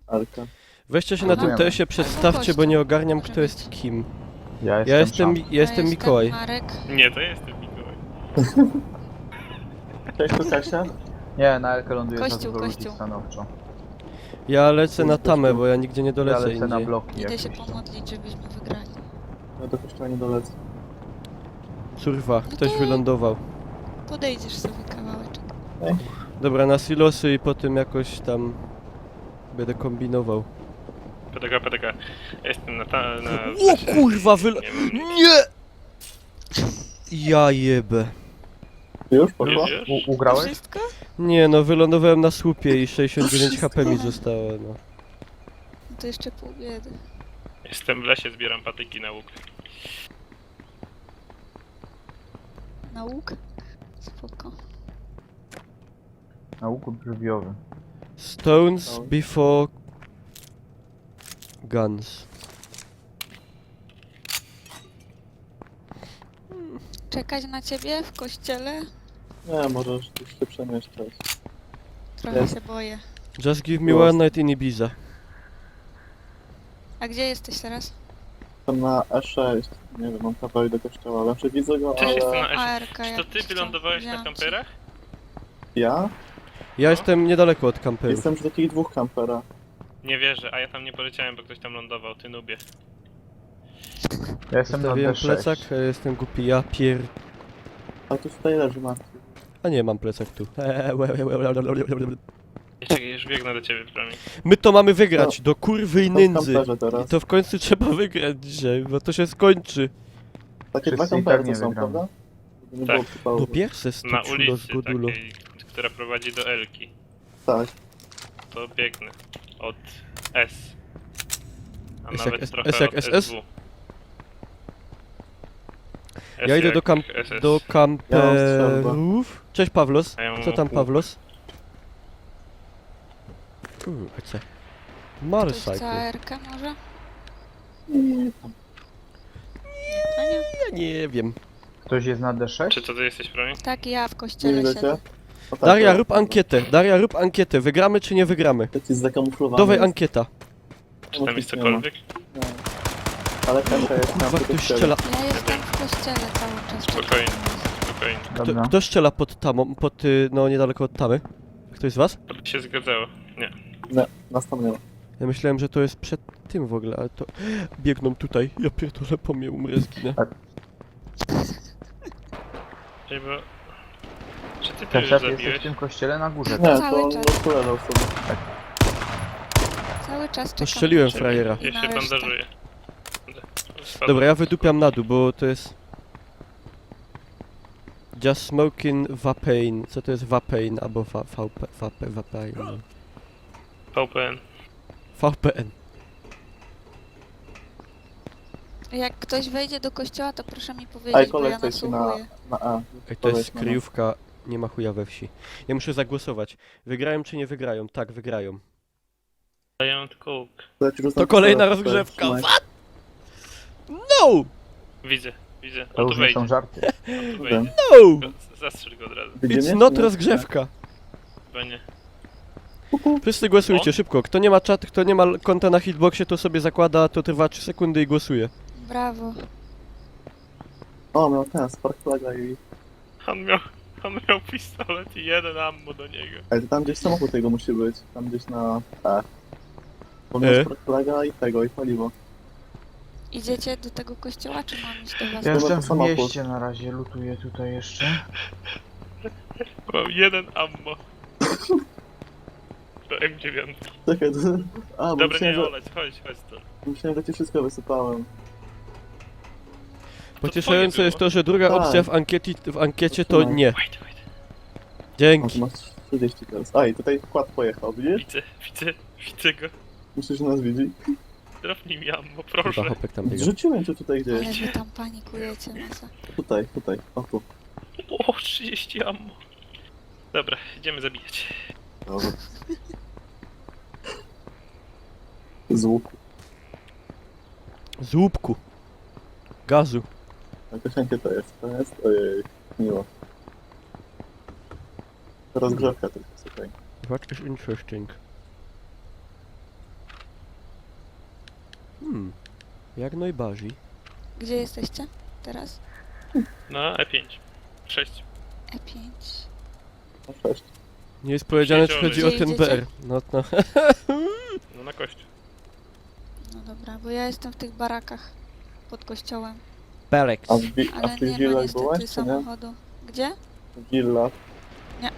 Arka. Weźcie się na tym Aha. TS-ie przedstawcie, bo nie ogarniam kto jest kim. Ja Ja jestem jestem Mikołaj. Marek. Nie, to jestem Mikołaj. Cześć, tu Kasia? Nie, na Elkę ląduję za Kościół, dużo ludzi kościół. stanowczo. Ja lecę na tamę, bo ja nigdzie nie Ja dolecę lecę na indziej. bloki Idę się jakieś. pomodlić, żebyśmy wygrali. Ja do kościoła nie dolecę. Kurwa, ktoś wylądował. Podejdziesz sobie kawałeczek. Dobra, na silosy i potem jakoś tam będę kombinował. PDK. Ja jestem na O kurwa, Nie mam- Nie! Ja jebę. Już poszło? Już? Ugrałeś? Wszystko? Nie no, wylądowałem na słupie i 69 HP mi zostało, no. No to jeszcze pół biedy. Jestem w lesie, zbieram patyki na łuk. Na łuk? Spoko. Na łuku brwiowy. Stones before guns. Czekać na ciebie w kościele? Nie, możesz już się przemieszczać. Trochę Jest. się boję. Just give me one night in Ibiza. A gdzie jesteś teraz? Jestem na E6. Nie wiem, mam kawałek do kościoła, lepszy widzę go, Cześć, jestem ale... na ARK. Czy to ty wylądowałeś na kamperach? Ja? Ja jestem niedaleko od kamperów. Jestem przy takich dwóch kampera. Nie wierzę, a ja tam nie poleciałem, bo ktoś tam lądował, ty nubie. Ja jestem na Zostawiłem D6. plecak, a jestem głupi, ja pier... A tu tutaj leży martwy. A nie, mam plecak tu. Czekaj, już biegnę do ciebie, Prami. My to mamy wygrać, do kurwy i To w nędzy. kamperze I teraz. to w końcu trzeba wygrać dzisiaj, bo to się skończy. Takie dwa Wszyscy i kampery tak nie to są, wygramy. prawda? Żeby nie Tak. było przypału. No pierwsze z Na tych ulicy Godulo. takiej, która prowadzi do Elki. Tak. To biegnę. Od S. A S jak nawet S- trochę S jak od SS? SW. Ja idę do SS. do kamperów. Cześć Pawlos. A ja mam Co tam łuk. Pawlos? EC. Ktoś chce Motorcycle. ARK może? I... A nie? Ja nie wiem. Ktoś jest na D6? Czy to ty jesteś, Prami? Tak, ja w Nie kościele widzę siedzę. cię? O, tak, Daria, to- rób ankietę. Daria, rób ankietę. Wygramy czy nie wygramy? To jest zakamuflowany. Dawaj jest. ankieta. Czy tam jest Nie ma. cokolwiek? Nie. Ale Kasia jest tam Kurwa, przy ktoś kościele. strzela. Ja jestem w kościele cały czas. Spokojnie. Spokojnie. Dobra. Kto strzela pod tamą, no niedaleko od tamy? Ktoś z was? To by się zgadzało. Nie. Nie, nas tam nie ma. Ja myślałem, że to jest przed tym w ogóle, ale to... Biegną tutaj. Ja pierdolę, po mnie umrę, zginę. Ej, bo... Czy ty to już Kasia, ty jesteś zabiłeś? w tym kościele na górze. Nie, Cały to czas. rozkulewał sobie. Cały czas To czekam. strzeliłem Czekaj, frajera. Ja Na się resztę. bandażuję. Spadłem. Dobra, ja wydupiam na dół, bo to jest... Just smoking vapain. Co to jest vapain albo vapain? VPN. VPN. Jak ktoś wejdzie do kościoła, to proszę mi Ej, powiedzieć, bo ja kolekcja ci nasłuchuję. na A. Ej, to jest Powiedz na nas. kryjówka, nie ma chuja we wsi. Ja muszę zagłosować. Wygrają czy nie wygrają? Tak, wygrają. A ja mam tylko łuk. To kolejna rozgrzewka. What? No! Widzę. To On już tu nie wejdzie. są żarty. On tu wejdzie. No! Zastrzel go od razu. It's not rozgrzewka. Chyba nie. Wszyscy głosujcie, On? szybko. Kto nie ma czat, kto nie ma konta na hitboxie, to sobie zakłada, to trwa 3 sekundy i głosuje. Brawo. O, miał ten, Spark Flaga i... On miał pistolet i jeden ammo do niego. Ej, to tam gdzieś samochód tego musi być. Tam gdzieś na... E. Bo miał Spark Flaga i tego, i paliwo. Idziecie do tego kościoła, czy mam iść do was? Ja Chyba jestem to w samochód. mieście na razie, lutuję tutaj jeszcze. Mam jeden ammo. Do M9. Czekaj, to... A, bo Dobra, myślałem, nie że... oleć, chodź to. Myślałem, że ci wszystko wysypałem. Pocieszające jest to, że druga Tak. opcja w ankiecie to No. nie. Wait. O, Dzięki. tu masz 30 teraz. A, i tutaj wkład pojechał, widzisz? Widzę go. Myślisz, że nas widzi? Drapnij mi ammo, Chyba proszę. hopek tam biega. Zrzuciłem cię tutaj Ale gdzieś. wy tam panikujecie, no co? Tutaj, o tu. O, 30 ammo. Dobra, idziemy zabijać. Dobra. Z łuku. Z łupku. Gazu. Jakaś ankieta jest, ojej, miło. Rozgrzewka tylko, słuchaj. What is interesting? Jak najbardziej. Gdzie jesteście teraz? Na E5. 6. E5. No 6. Nie jest powiedziane, czy chodzi o Gdzie ten idziecie? BR. No, no. No na kość. No dobra, bo ja jestem w tych barakach pod kościołem. Belex. A w Ale tych nie ma willach byłaś, niestety czy nie? samochodu. Gdzie? W willach. Na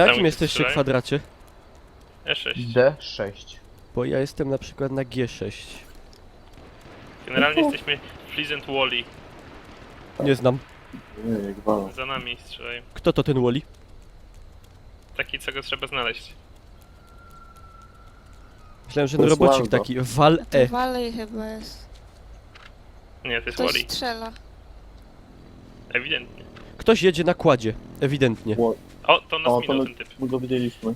jakim gdzie jesteście strzelają? kwadracie? E6. D6. Bo ja jestem na przykład na G6. Generalnie jesteśmy Pleasant Wally. Nie znam. Nie, jak walą. Za nami strzelają. Kto to ten Wally? Taki, co go trzeba znaleźć. Myślałem, że To ten jest robocik Waldo. taki. Wal A to E. Valley chyba jest. Nie, to jest Ktoś Wally. strzela. Ewidentnie. Ktoś jedzie na kładzie. Ewidentnie. O, to nas O, to minął my, ten typ. my go widzieliśmy.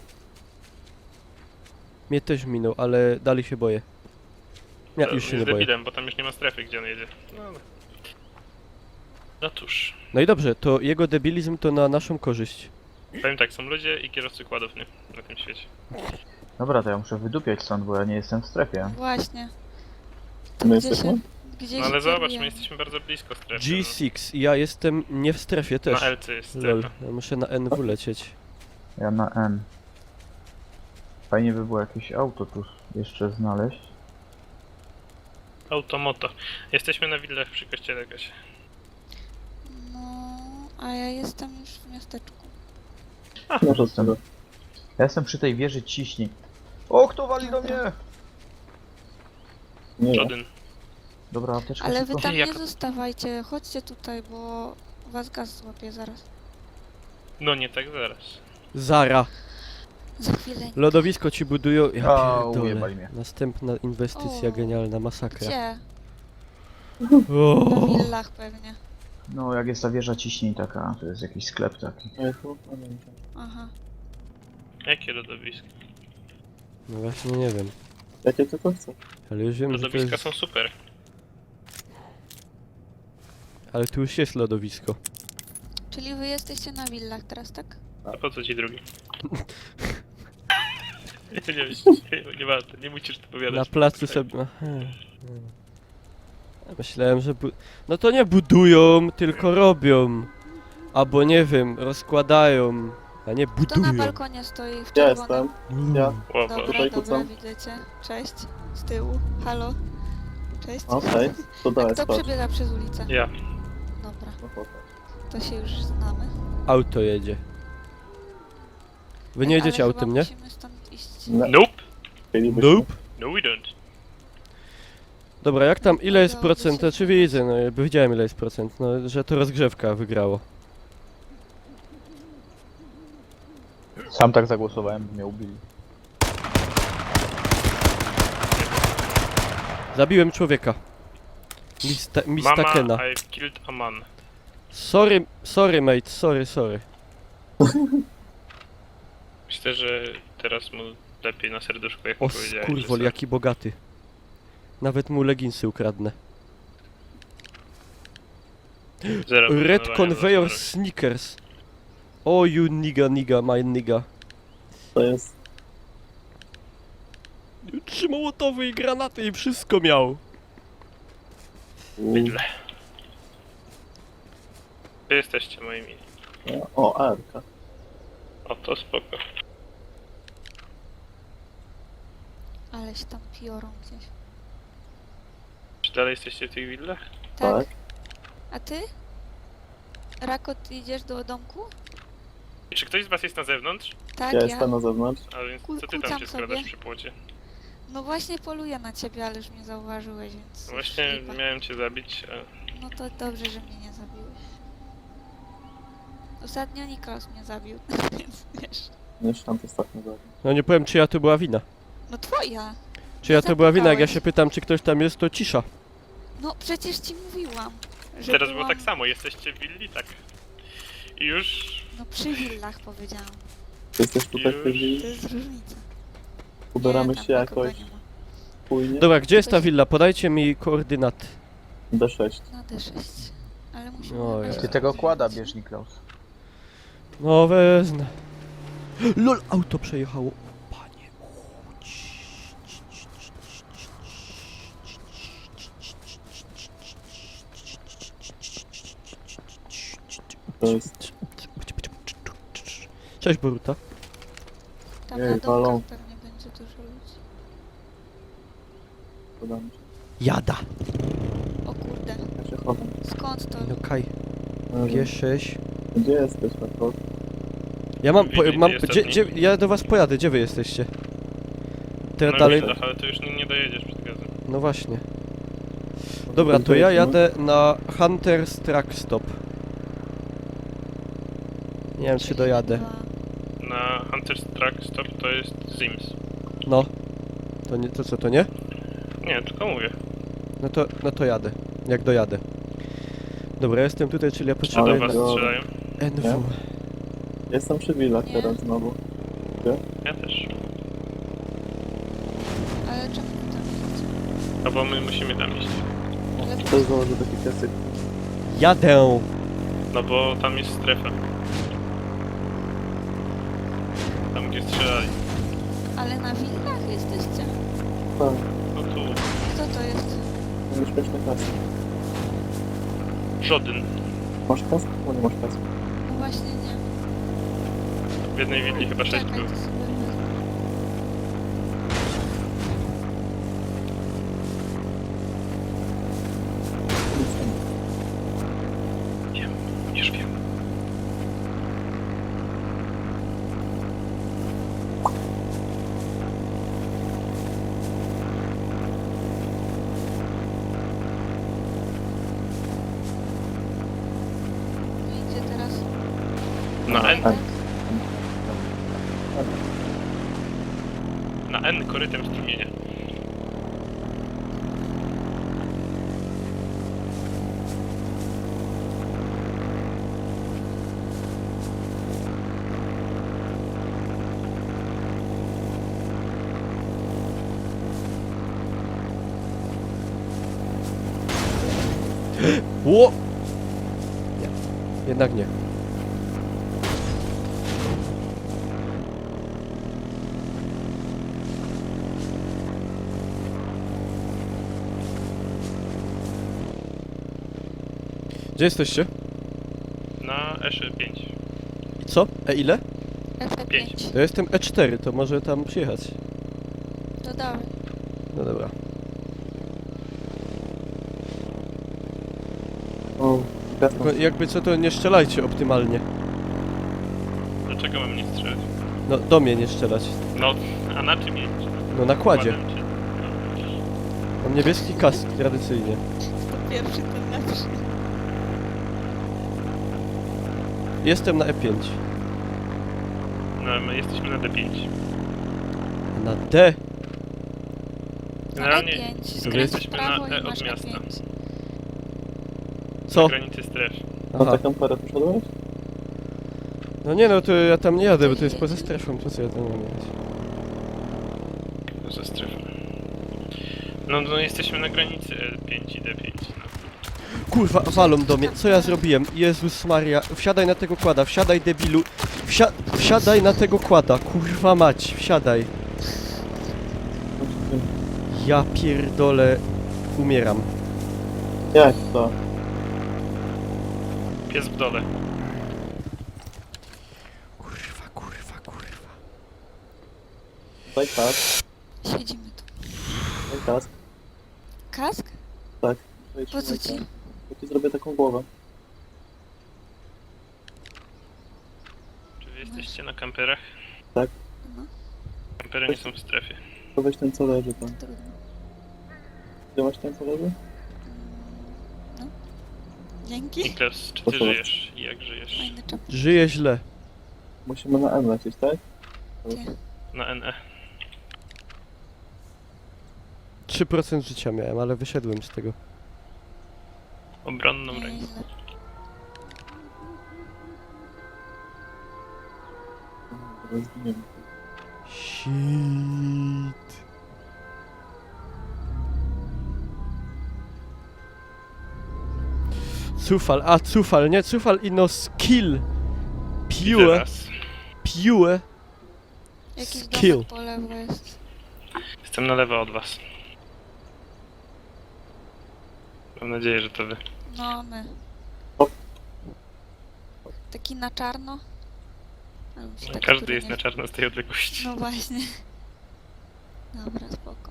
Mnie też minął, ale dalej się boję. Ja już się nie jest boję. debilem, bo tam już nie ma strefy, gdzie on jedzie. No cóż. No i dobrze, to jego debilizm to na naszą korzyść. Powiem tak, są ludzie i kierowcy kładów, nie? Na tym świecie. Dobra, to ja muszę wydupiać stąd, bo ja nie jestem w strefie. Właśnie. To My gdzie jesteśmy? się... Gdzie No się ale zobacz, my kierujemy? jesteśmy bardzo blisko strefy. G6 i ja jestem nie w strefie No. też. Na LC jest Lol, strefa. ja muszę na NW lecieć. Ja na N. Fajnie by było jakieś auto tu jeszcze znaleźć. Automoto. Jesteśmy na willach przy kościele jakaś. No, a ja jestem już w miasteczku. Może sobie. Ja jestem przy tej wieży ciśnień. O, kto wali do mnie? Nie, Żaden. Dobra, apteczka Ale wy szybko. tam Jak- nie zostawajcie, chodźcie tutaj, bo was gaz złapie zaraz. No nie tak zaraz. Zara. Za chwilę. Lodowisko ci budują. Ja Au, pierdolę. ujebali mnie. Następna inwestycja O. genialna, masakra. Gdzie? O. Na willach pewnie. No, jak jest ta wieża ciśnień taka, to jest jakiś sklep taki. nie, tu? A nie, nie. Aha. Jakie lodowiska? No właśnie nie wiem. Jakie tylko chcę. Ale już wiem, że to Lodowiska jest... są super. Ale tu już jest lodowisko. Czyli wy jesteście na willach teraz, tak? A po co ci drugi? nie warto, nie musisz to powiadać. Na placu sobie... Aha. Ja myślałem, że... No to nie budują, tylko robią. Albo nie wiem, rozkładają. A nie Kto na budują. balkonie stoi w Ja czerwonym? jestem. Ja. Wow, Dobra, Tutaj dobra, kucam. widzę cię. Cześć. Z tyłu. Halo. Cześć. Okej, to A daj kto spać. przebiega przez ulicę? Ja. Dobra, No, chłopie. to się już znamy. Auto jedzie. Wy nie Ej, jedziecie ale autem, chyba nie? musimy stąd iść. No. Nope. Chcielibyśmy. Nope. No we don't. Dobra, jak tam, ile jest Udałoby procent? się Znaczy widzę, no jakby widziałem ile jest procent, no że to rozgrzewka wygrało. Sam tak zagłosowałem, by mnie ubili. Zabiłem człowieka. Mista Kena. Mama, I killed a man. Sorry mate, sorry. Myślę, że teraz mu lepiej na serduszku, jak O mu powiedziałeś. że skurwol, sorry. jaki bogaty. Nawet mu leginsy ukradnę. Zero Red poszanowania Conveyor za Sneakers. O you nigga, my nigga. To jest... 3 mołotowy i granaty i wszystko miał. Bydle. Wy jesteście moimi. O, Arka. O, to spoko. Ale się tam piorą gdzieś. Czy dalej jesteście w tych willach? Tak? Tak. A ty? Rakot, idziesz do domku? Czy ktoś z was jest na zewnątrz? Tak, Ja ja. jestem na zewnątrz. A więc Ku- co ty tam kucam się sobie. skradasz przy płocie? No właśnie poluję na ciebie, ale już mnie zauważyłeś, więc... Właśnie lipa. miałem cię zabić, a... No to dobrze, że mnie nie zabiłeś. Ostatnio Nikos mnie zabił, więc wiesz. Niż tam to ostatnio zabił. No nie powiem czyja to była wina. No twoja! Czyja to była wina, jak ja Zapytałeś. się pytam czy ktoś tam jest, to cisza. No przecież ci mówiłam, że Teraz byłam... było tak samo, jesteście w willi? Tak. I już... No przy willach powiedziałam. Ty jesteś tutaj w tej Już. willi? To jest różnica. Ubieramy tam się nikogo jakoś nie ma. płynnie. Dobra, gdzie jest ta willa? Podajcie mi koordynaty. D6. Na D6. Ale musimy... O, wejść ja. Ty do tego winnicy. kłada bierz, Niklaus. No wezmę. LOL, auto przejechało. Panie. To jest... Cześć Boruta. Tam Jej, na walą. domkach pewnie będzie dużo ludzi. Podam się. Jada. O kurde, Ja się chowam. skąd to? No Kaj, No, G6. Gdzie jesteś, Marko? Ja mam, Widzieli mam, ostatni? ja do was pojadę, gdzie wy jesteście? Teraz No dalej, już, ale ty już nie dojedziesz przed gazem. no właśnie. Dobra, to ja jadę na Hunter's Truck Stop. Nie wiem, czy dojadę. Na Hunter's Truck Stop to jest Zims. No. To nie, to co, to nie? Nie, tylko mówię. No to jadę. Jak dojadę. Dobra, jestem tutaj, czyli ja Czy potrzebuję do was dobra. strzelają? NW. Jestem przy willach Nie. teraz znowu. Ja też. Ale czemu wy tam jedziecie? No bo my musimy tam iść. Ale Też założę taki piasek. Jadę! No bo tam jest strefa. Tam gdzie strzelali. Ale na willach jesteście? Tak, No tu Kto to jest? niebezpieczny kask. Żodyn. Masz kask? No nie masz kasku. No właśnie nie. W jednej willi chyba 6 Czekaj, było. to sobie wezmę. Wiem, już wiem. I gdzie teraz? Na N. Tak. Na N korytem strumienia. Ło! Nie. Jednak nie. Gdzie jesteście? Na E5. I co? Ile? FP5. Pięć. Ja jestem E4, to może tam przyjechać. To dawaj. No dobra. O, Tylko kasku. jakby co, to nie strzelajcie optymalnie. Dlaczego mam nie strzelać? No, do mnie nie strzelać. No, a na czym jedziesz? No, na kładzie. Kładem cię. Mam niebieski kask, tradycyjnie. To pierwszy, ten lepszy. Jestem na E5. No, my jesteśmy na D5. Na D. Generalnie Na E5. Dobra, Skręć w jesteśmy prawo na E i masz od miasta. E5. Co? Na granicy stref. Na Aha. taką parę poszedłeś? No nie no, to ja tam nie jadę, bo to jest poza strefą. Po co ja tam mam jechać? Ze strefą. No, jesteśmy na granicy E5 i D5. No. Kurwa, walą do mnie. Co ja zrobiłem? Jezus Maria. Wsiadaj na tego kłada, wsiadaj debilu. Wsiadaj na tego kłada. Kurwa mać, wsiadaj. Ja pierdolę. Umieram. Jak to? Pies w dole. Kurwa, kurwa, kurwa. Daj kask. Siedzimy tu. Daj kask. Kask? Daj, Po co trzymaj ci? kask. Bo ci zrobię taką głowę. Czy wy jesteście na kamperach? Tak. No, Kampery nie są w strefie. To weź ten co leży tam. trudno. Gdzie masz ten co leży? No. Dzięki. Niklas, czy ty Proszę. żyjesz? I jak żyjesz? Fajny czap. Żyję źle. Musimy na M lecieć, tak? Na NE. 3% życia miałem, ale wyszedłem z tego. Obronną ręką. Nieźle. Teraz zginiemy. Shit. Cufal, nie cufal, ino skill. Widzę Pure, was. pure. Jakiś Skill. domek po lewo jest. Jestem na lewo od was. Mam nadzieję, że to wy. No, my. Taki na czarno? Albo jakiś taki, Każdy który jest nie- na czarno z tej odległości. No właśnie. Dobra, spoko.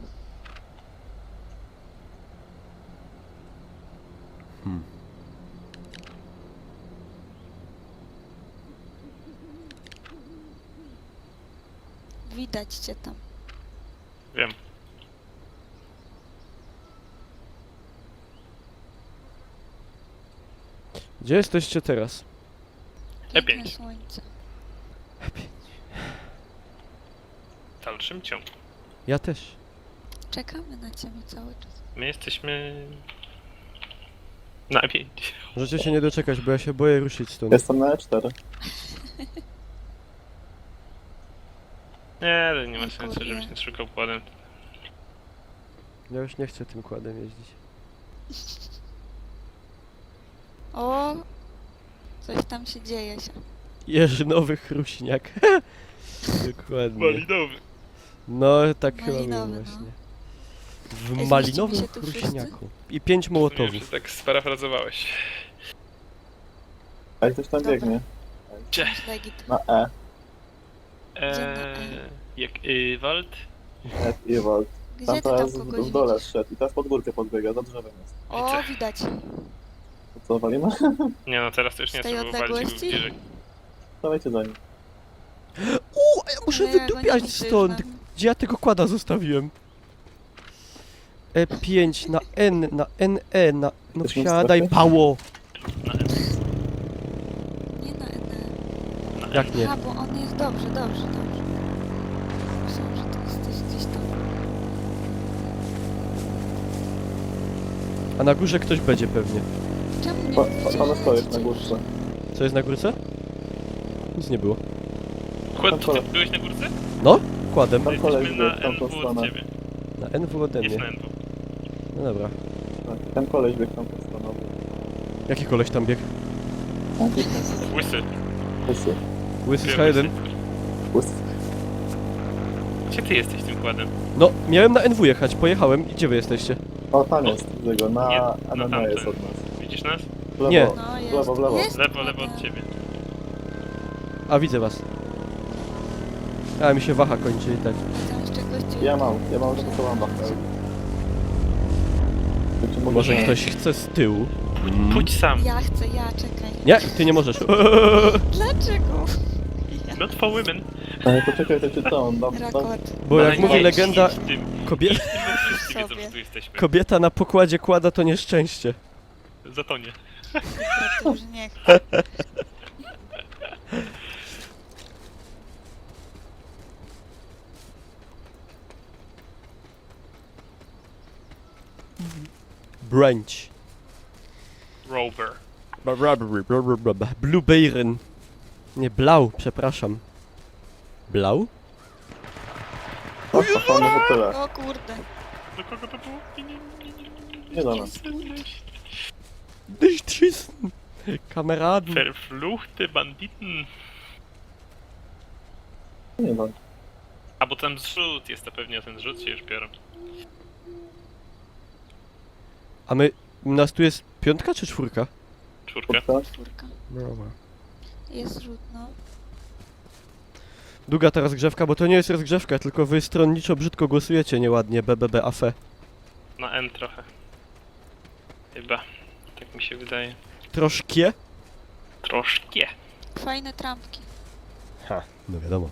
Widać cię tam. Wiem. Gdzie jesteście teraz? Piękne E5. słońce. W dalszym ciągu. Ja też. Czekamy na ciebie cały czas. My jesteśmy... na E5. Możecie się nie doczekać, bo ja się boję ruszyć stąd. Jestem na E4. Nie, ale nie ma Oj, sensu, kurde. żebyś nie szukał kładem. Ja już nie chcę tym kładem jeździć. O! Coś tam się dzieje się. Jeżynowy chruśniak. Dokładnie. Malinowy. No, tak chyba było Malinowy, no. właśnie. Ej, W zmieścimy malinowym się tu wszyscy? chruśniaku. I 5 Nie mołotowów. wiem, czy tak sparafrazowałeś. A ktoś tam Dobra. biegnie. Gdzie? Masz legit. Na E. Jak Wald? E i Wald. Gdzie Tam ty tam teraz kogoś w dole widzisz? szedł i teraz pod górkę podbiega, za drzewem jest. O, Widzę. widać. To co, walimy? Nie no, teraz to już nie Z tej trzeba, bo Waldzik był odległości? bliżej. Dawajcie za nim. A ja muszę Ale jak wydupiać oni mi to już stąd! mam- Gdzie ja tego kłada zostawiłem? E5 na N, na NE, na... No Jesteśmy w wsiadaj, strefie? pało! Na Nie na NE. Jak nie? A, bo on jest dobrze. Myślałam, że ty jesteś gdzieś tam. A na górze ktoś będzie pewnie. Czemu nie Pa, mówicie, Pana że stoisz lecicie na już? górce. Co jest na górce? Nic nie było. Kład, to ty byłeś na górce? No, kładem. Tam koleś Jesteśmy na biegł w tamtą NW od stronę. ciebie. Na NW ode Jest mnie. na NW. No dobra. Tak, ten koleś biegł w tamtą stronę. Jaki koleś tam biegł? Łysy. Łysy. Łysy z Wiem, H1. Łysy. Gdzie ty jesteś tym kładem? No, miałem na NW jechać, pojechałem. I gdzie wy jesteście? O, tam jest, widzę go. Nie, Na na MMA tamten. jest od nas. Widzisz nas? W lewo. Nie. No jest. W lewo, w lewo. Jest Lewo od kładem. ciebie. A, widzę was. A, mi się waha kończy i tak. Tam jeszcze gościu. Ja mam zapasowałem wachę. Może ktoś chce z tyłu? Pójdź sam. Ja chcę, czekaj. Nie, ty nie możesz. Dlaczego? Ja. Not for women. Ale poczekaj, to czy to on dam. Rakot. Bo jak Ale mówi nie legenda, idź tym. kobieta, Wszyscy wiedzą, Sobie. że tu jesteśmy. kobieta na pokładzie kłada to nieszczęście. Zatonie. To już nie chcę. Branch. Rover. Blue Bayern. Nie, Blau, przepraszam. Blau? O, to może tyle. O kurde. Do kogo to było? Nie do nas. Nicht schießen! Kameraden. Verfluchte Banditen. Nie do nas. A bo tam zrzut jest, to pewnie ten zrzut się już biorą. A my, nas tu jest piątka czy czwórka? Czwórkę. Czwórka. Dobra. Jest rzut, no. Długa ta rozgrzewka, bo to nie jest rozgrzewka, tylko wy stronniczo brzydko głosujecie nieładnie, BBB AFE. Na N trochę. Chyba. Tak mi się wydaje. Troszkie? Troszkę. Fajne trampki. Ha, no wiadomo.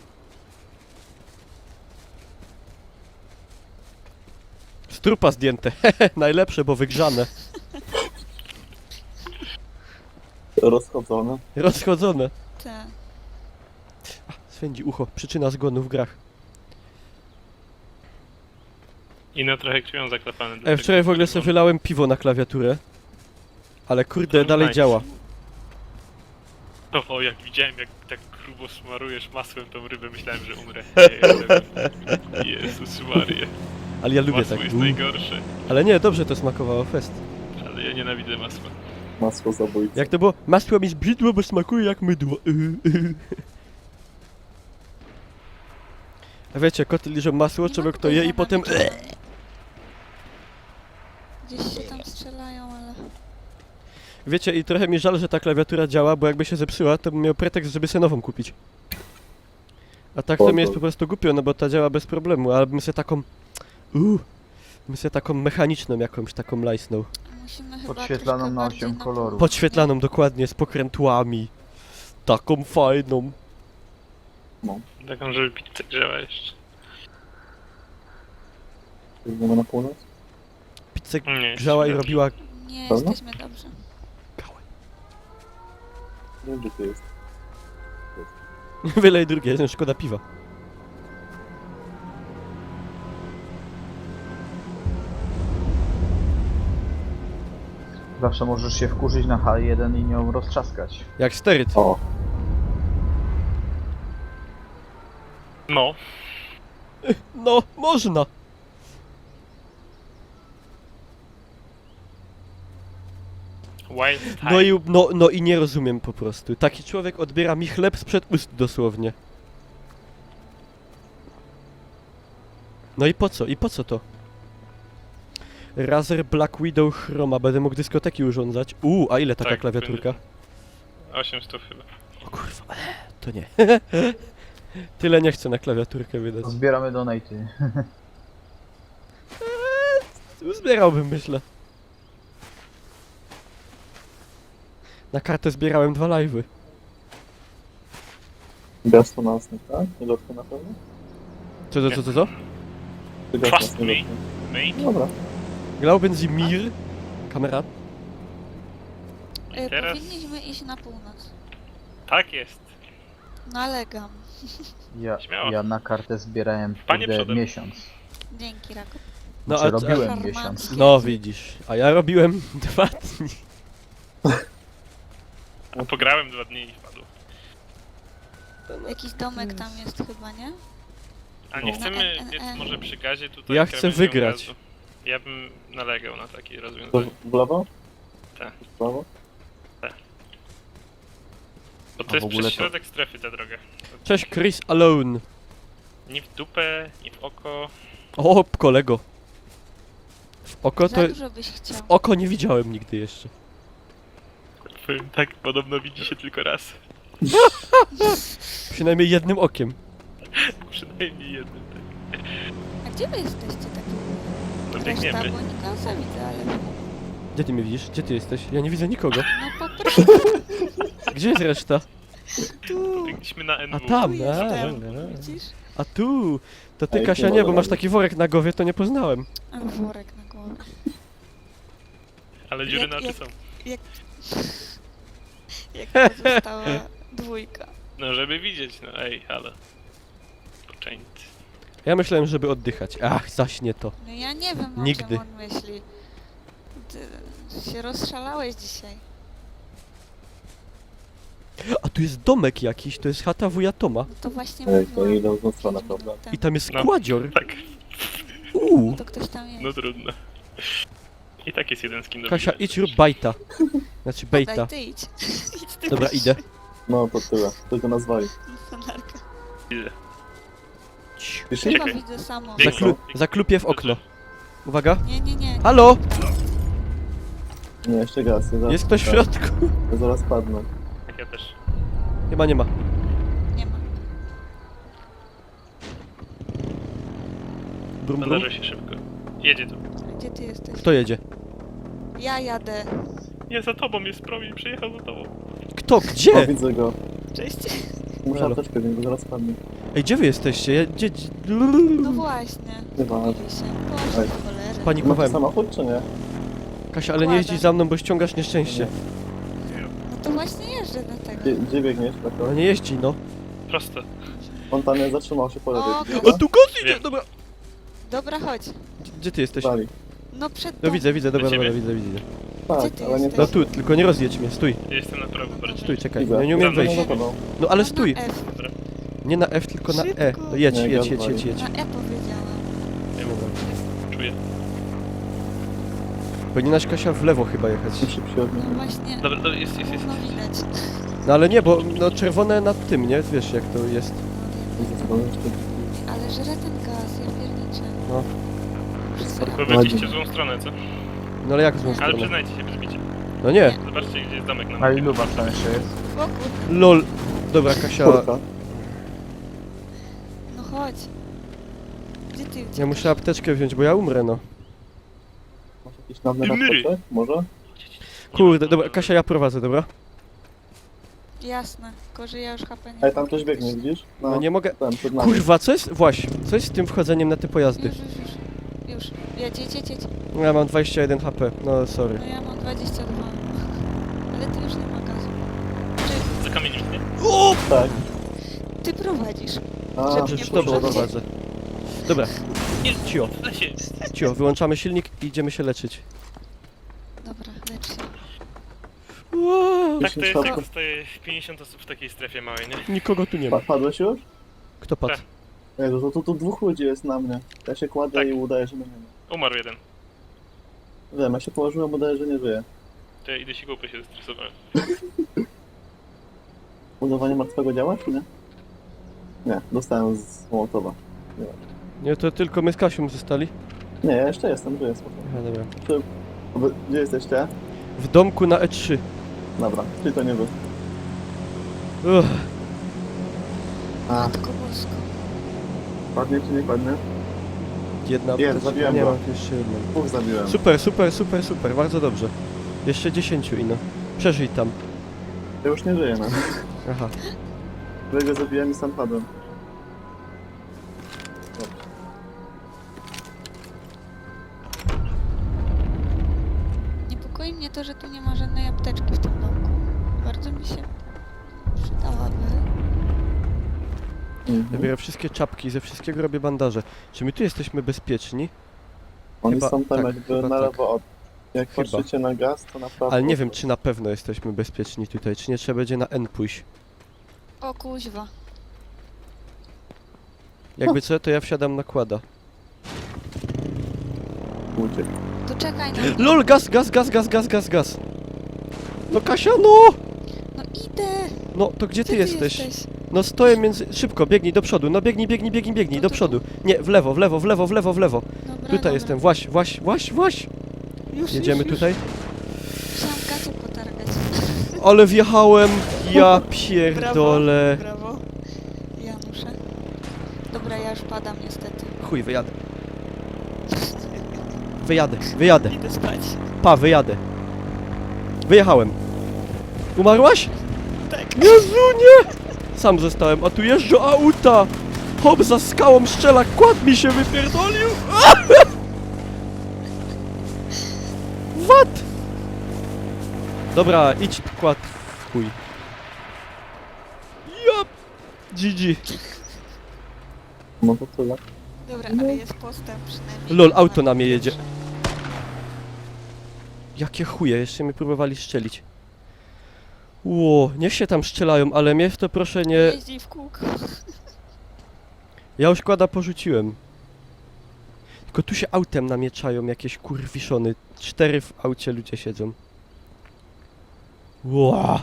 Z trupa zdjęte, hehe, najlepsze, bo wygrzane. Rozchodzone. Rozchodzone. Tak. Swędzi ucho, przyczyna zgonu w grach. I no trochę krwią zaklepane. dlatego Wczoraj w ogóle sobie wylałem piwo na klawiaturę. Ale kurde, To dalej nice. działa. O, jak widziałem, jak tak grubo smarujesz masłem tą rybę, myślałem, że umrę. Jezus Maria. Ale ja lubię Masło tak. jest najgorsze. Ale nie, dobrze to smakowało, fest. Ale ja nienawidzę masła. Masło zabójcy. Jak to było? Masło mi zbrzydło, bo smakuje jak mydło. A wiecie, koty liżą masło, Nie czego ma kto je i podejrzana potem... widziałem. Gdzieś się tam strzelają, ale... Wiecie, i trochę mi żal, że ta klawiatura działa, bo jakby się zepsuła, to bym miał pretekst, żeby sobie nową kupić. A tak to mi jest po prostu głupio, no bo ta działa bez problemu, ale bym sobie taką... bym sobie taką mechaniczną jakąś taką lajsnął. Musimy chyba Podświetlaną troszkę na bardziej 8 kolorów. Podświetlaną dokładnie, z pokrętłami. Taką fajną. Taką, żeby pizza grzała jeszcze. Idziemy na północ? Pizzę Nie, grzała i dobrze. robiła... Nie Pewno? jesteśmy dobrze. Nie wiem, gdzie to jest. Wylej drugie, no szkoda piwa. Zawsze możesz się wkurzyć na H1 i nią roztrzaskać. Jak steryt. O, No, No, można. wild time. No i nie rozumiem po prostu. Taki człowiek odbiera mi chleb sprzed ust dosłownie. No i po co? I po co to? Razer Black Widow Chroma. Będę mógł dyskoteki urządzać. A ile taka Tak, klawiaturka? 800 chyba. O kurwa, to nie. Tyle nie chcę na klawiaturkę wydać. Zbieramy donaty. Zbierałbym, myślę. Na kartę zbierałem 2 live'y. gaz to następ, tak? Nie lotko na pewno? Co? Czy gaz Trust nas nie me. lotko? Mate. Dobra. Grałbym z Mir. Kamera. Teraz- Powinniśmy iść na północ. Tak jest. Nalegam. Śmiało. Ja na kartę zbierałem Panie kurde, przodem. miesiąc. Dzięki, Rako. No, Znaczy, a- robiłem a- miesiąc. No widzisz, a ja robiłem 2 dni. A pograłem 2 dni i wpadł. Jakiś domek tam jest chyba, nie? A nie No. chcemy No, biec e. może przy gazie tutaj? Ja chcę krawędzią wygrać. gazu? Ja bym nalegał na takie To rozwiązanie. w lewo? Tak. W prawo? Bo A to jest w ogóle przez to- środek strefy ta droga. Cześć Chris Alone. Ni w dupę, ni w oko. O, kolego. W oko to... Za dużo byś chciał. W oko nie widziałem nigdy jeszcze. Powiem tak, podobno widzi się tylko raz. Przynajmniej jednym okiem. Przynajmniej jednym. Tak. A gdzie wy jesteście taki? No Reszta, biegniemy. bo Nikolasa widzę, ale... Gdzie ty mnie widzisz? Gdzie ty jesteś? Ja nie widzę nikogo. No po prostu Gdzie jest reszta? tu. Biegliśmy na NW. A tam, Tu jestem. Widzisz? a tu. To ty, Ej, Kasia, tu nie, bo dobra. masz taki worek na głowie, to nie poznałem. A worek na głowę. Ale dziury Jak- na oczy jak- są. Jak to została dwójka. No żeby widzieć, no ej, halo. Poczęty. Ja myślałem, żeby oddychać. Ach, zaś nie to. No ja nie wiem, o Nigdy. czym on myśli. Ty się rozszalałeś dzisiaj. A tu jest domek jakiś, to jest chata wuja Toma. No to właśnie Ej, to mówiłam idą w tą stronę, 5 prawda? minut temu. I tam jest No. kładzior. Tak, Uuu. To ktoś tam jest. no trudno. I tak jest jeden skin do Kasia, wygrania. idź rób bajta. Znaczy Daj, bejta. ty idź. Idź ty Dobra, pierwszy. idę. No, to tyle. To go nazwali. Fanarka. Widzę. Wiesz, Chyba Czekaj. widzę samo. Biegną. Zaklupię w okno. Uwaga. Nie. Halo! Nie, jeszcze gaz. Ja zaraz, Jest ktoś w tak, środku? ja zaraz padnę. Tak ja też. Nie ma. Nie ma. Brum, brum. Należy się szybko. Jedzie tu. Gdzie ty jesteś? Kto jedzie? Ja jadę. Nie, za tobą jest promień, przyjechał za tobą. Kto? O, Gdzie? widzę go. Cześć. Muszę Halo. apteczkę wziąć, bo zaraz padnę. Ej, gdzie wy jesteście? Gdzie... No właśnie. Chyba. Mówi się. Boże, Ej. cholery. Macie Panikowałem. samochód, czy nie? Kasia, ale nie jeździ za mną, bo ściągasz nieszczęście. No to właśnie jeżdżę do tego. Gdzie biegniesz? Tak, No nie jeździ, no. Prosto. on tam nie zatrzymał się po lewej. O, widzisz O, go? tu gos idzie! Wiem. Dobra. Dobra, chodź. Gdzie ty jesteś? Dali. No przed No domem. widzę, dobra, Do ciebie. widzę. Tak, Gdzie ty ale nie jesteś? No teraz. tu, tylko nie rozjedź mnie, stój. Ja jestem na prawo bardziej. Stój, czekaj, Widzę. ja nie umiem Dobra, wejść. za tobą. No ale No stój. na F. Dobra. Nie na F, tylko na E. Szybko. No jedź, Nie, jedź. gaz wali. Na E powiedziałam. Ja czuję. Powinnaś, Kasia, w lewo chyba jechać. Szybciej od mnie. No właśnie. Dobra, dobra, jest. No widać. No ale nie, bo no czerwone nad tym, nie? Wiesz jak to jest. Widzę, co tam jeszcze. Ale żre ten gaz, ja pierniczę. No. Bo weszliście w złą stronę, co? No ale jak w złą Ale stronę? przyznajcie się bez bicia. No nie. Zobaczcie, gdzie jest domek na A mapie. ilu was tam jeszcze jest? O kur... LOL. Dobra, Kasia, Kurka. No chodź. Gdzie ty uciekasz? ja muszę apteczkę wziąć, bo ja umrę, no. Masz jakiś nawny Dymiry. na może? Kurde, dobra, Kasia, ja prowadzę, dobra? Jasne, tylko że ja już HP nie Ej, tam mam. ktoś biegnie, widzisz? No nie mogę... Tam, przed nami. Kurwa, co jest... Właśnie, co jest z tym wchodzeniem na te pojazdy? Już. Jedź. No, ja mam 21 HP, no sorry. No ja mam 22. Ale ty już nie ma gazu. Za kamieniem, nie? Tak. Ty prowadzisz. A, Żeby Przecież nie dobrze poszło. prowadzę. Dobra, Nie, cio, w lesie. cio, wyłączamy silnik i idziemy się leczyć. Dobra, lecz się. Uaa, Tak to 10 jest, jak hapów. zostaje 50 osób w takiej strefie małej, nie? nikogo tu nie ma. Padłeś już? Kto padł? Tak. Jezu, to tu dwóch ludzi jest na mnie. Ja się kładę Tak. i udaję, że mnie nie ma. Umarł jeden. Wiem, ja się położyłem, udaję, że nie żyję. To ja idę się kupy, się zestresowałem. Udawanie martwego działa, czy nie? Nie, dostałem z Mołotowa. Nie, to tylko my z Kasią zostali? Nie, ja jeszcze jestem, żyję spokojnie. Aha, dobra. Gdzie jesteście? W domku na E3. Dobra, czyli to nie wy. Uff, A, Matko Bosko. padnie czy nie padnie? jedna Jest, apteczka. zabiłem Nie go. mam tu jeszcze jedną. Dwóch zabiłem. Super, bardzo dobrze. Jeszcze 10 ino. Przeżyj tam. Ja już nie żyję, no. Aha. Którego zabiłem i sam padłem. Dobrze. Niepokoi mnie to, że tu nie ma żadnej apteczki w tym domku. Bardzo mi się przydałaby. Mhm. Zabiorę wszystkie czapki, ze wszystkiego robię bandaże. Czy my tu jesteśmy bezpieczni? Oni Chyba- są tam tak, jakby chyba na tak. lewo od... Jak Chyba. patrzycie na gaz, to na prawo... Ale nie wiem, czy na pewno jesteśmy bezpieczni tutaj, czy nie trzeba będzie na N pójść. O kuźwa. Jakby co, to ja wsiadam na kłada. Uciekł. To czekaj na mnie. LOL, gaz! No Kasia, no! No idę! No, to gdzie ty jesteś? jesteś? No stoję między... Szybko, biegnij do przodu, no biegnij, Tu, do tu, przodu. Nie, w lewo. Dobra, Tutaj dobra. jestem, właś. Jedziemy już. tutaj. Chciałam gacie potargać. Ale wjechałem, ja pierdolę. Brawo. Ja muszę. Dobra, ja już padam niestety. Chuj, wyjadę. Wyjadę. Idę spać. Wyjadę. Wyjechałem. Umarłaś? Tak. Jezu, nie! Sam zostałem, a tu jeżdżą auta! Hop, za skałą strzela, kład mi się wypierdolił! What? Dobra, idź kład w chuj. Jop! GG. No to tyle. Dobra, ale jest postęp przynajmniej. Lol, auto na mnie jedzie. Jakie chuje, jeszcze mnie próbowali strzelić. Ło, niech się tam strzelają, ale mnie w to proszę nie... Jeździ w kółko. Ja już kłada porzuciłem. Tylko tu się autem namieczają jakieś kurwiszony. 4 w aucie ludzie siedzą. Ła.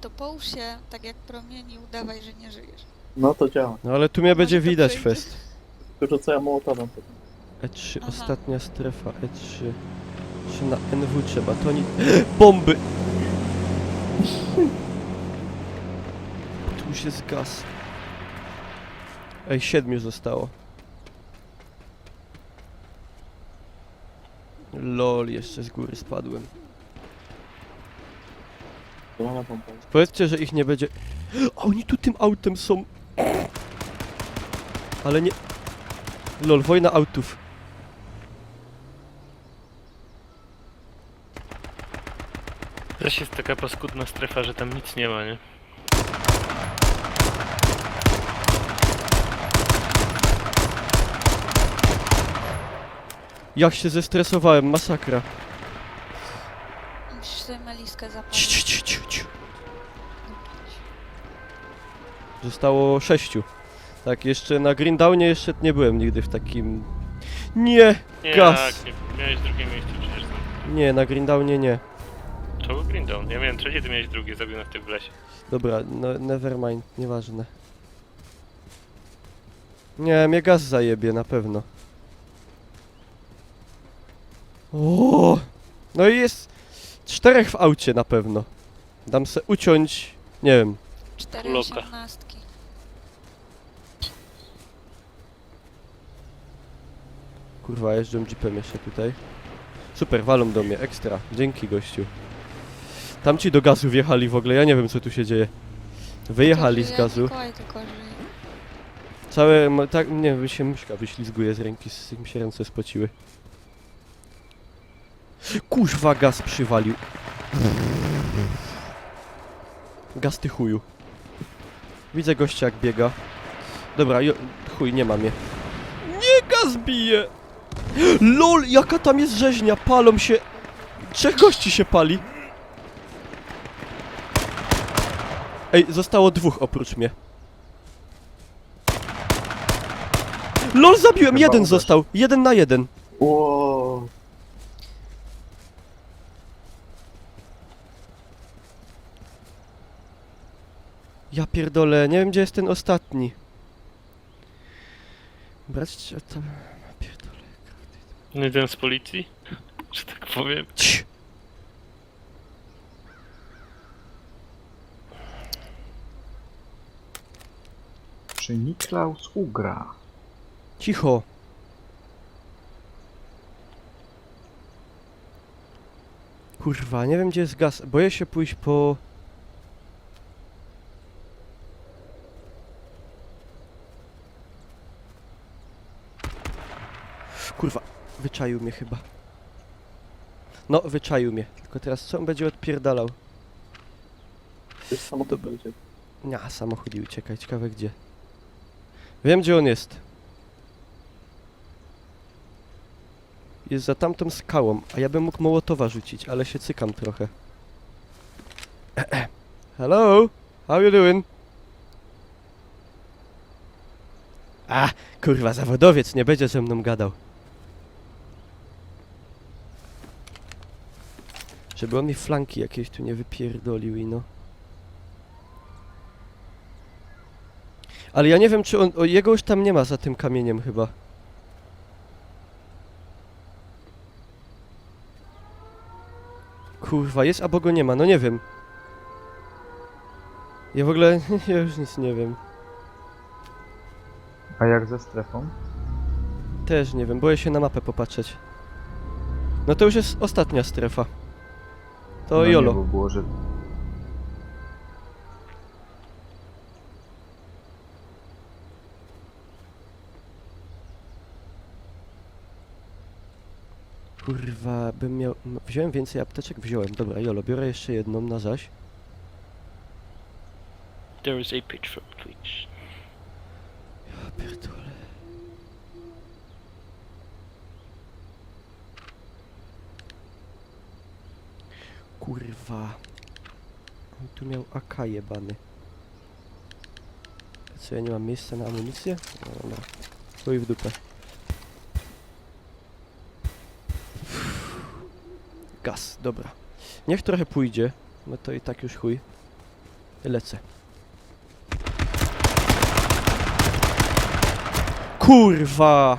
To połóż się tak jak promieni i udawaj, że nie żyjesz. No to działa. No ale tu mnie będzie Może to widać przejdzie. fest. Tylko co ja Mołotowem potem. E3, Aha. ostatnia strefa, E3. Czy na NW trzeba, to oni... Bomby! Tu już jest gaz. Ej, 7 zostało. Lol, jeszcze z góry spadłem. Zielona pompa. Powiedzcie, że ich nie będzie... A oni tu tym autem są... Ale nie... Lol, wojna autów. Też jest taka paskudna strefa, że tam nic nie ma, nie? Jak się zestresowałem, masakra. Musisz sobie meliskę Ci, zapalić. ci, ci, ci, ci. Zostało 6. Tak, jeszcze na Grindownie jeszcze nie byłem nigdy w takim... Nie! Nie, Gaz. jak, nie. Miałeś drugie miejsce przecież. Nie, na Grindownie nie. Czego Green Dawn? Ja miałem trzecie, ty miałeś drugie, zabił nas typ w lesie. Dobra, no nevermind, nieważne. Nie, mnie gaz zajebie na pewno. O! No i jest 4 w aucie na pewno. Dam se uciąć, nie wiem. 4 Loka. 18. Kurwa, jeżdżą jeepem jeszcze tutaj. Super, walą do mnie, ekstra. Dzięki, gościu. Tamci do gazu wjechali w ogóle, ja nie wiem co tu się dzieje. Wyjechali z gazu. Mikołaj tylko żyje. Całe, tak, nie wiem, się myszka wyślizguje z ręki, z mi się ręce spociły. Kuźwa, gaz przywalił. Gaz ty chuju. Widzę gościa jak biega. Dobra, chuj, nie ma mnie. Nie, gaz bije! LOL, jaka tam jest rzeźnia, palą się. 3 gości się pali. Ej, zostało 2 oprócz mnie. LOL, zabiłem, Chyba jeden uderz. został. 1 na 1. Wow. Ja pierdolę, nie wiem gdzie jest ten ostatni. Brać tam... Pierdolę. Jeden z policji? Że tak powiem. Cii. Czy Niklaus ugra? Cicho. Kurwa, nie wiem gdzie jest gaz. Boję się pójść po... Kurwa, wyczaił mnie chyba. No, wyczaił mnie. Tylko teraz co on będzie odpierdalał? Jest samochód będzie. Nie, samochód i uciekaj, ciekawe gdzie. Wiem gdzie on jest. Jest za tamtą skałą, a ja bym mógł Mołotowa rzucić, ale się cykam trochę. Hello? How you doing? A, kurwa, zawodowiec nie będzie ze mną gadał. Żeby on mi flanki jakieś tu nie wypierdolił i no. Ale ja nie wiem czy on... O, jego już tam nie ma za tym kamieniem chyba. Kurwa, jest albo go nie ma, no nie wiem. Ja w ogóle... ja już nic nie wiem. A jak ze strefą? Też nie wiem, boję się na mapę popatrzeć. No to już jest ostatnia strefa. To No nie, jolo. bo było, że... Kurwa, bym miał... Wziąłem więcej apteczek? Wziąłem. Dobra, jolo, biorę jeszcze jedną na zaś. There is a pitch from Twitch. Ja pierdolę. Kurwa. On tu miał AK jebany. Co, ja nie mam miejsca na amunicję? No dobra. Chuj w dupę. Gaz, dobra. Niech trochę pójdzie. No to i tak już chuj. Lecę. Kurwa!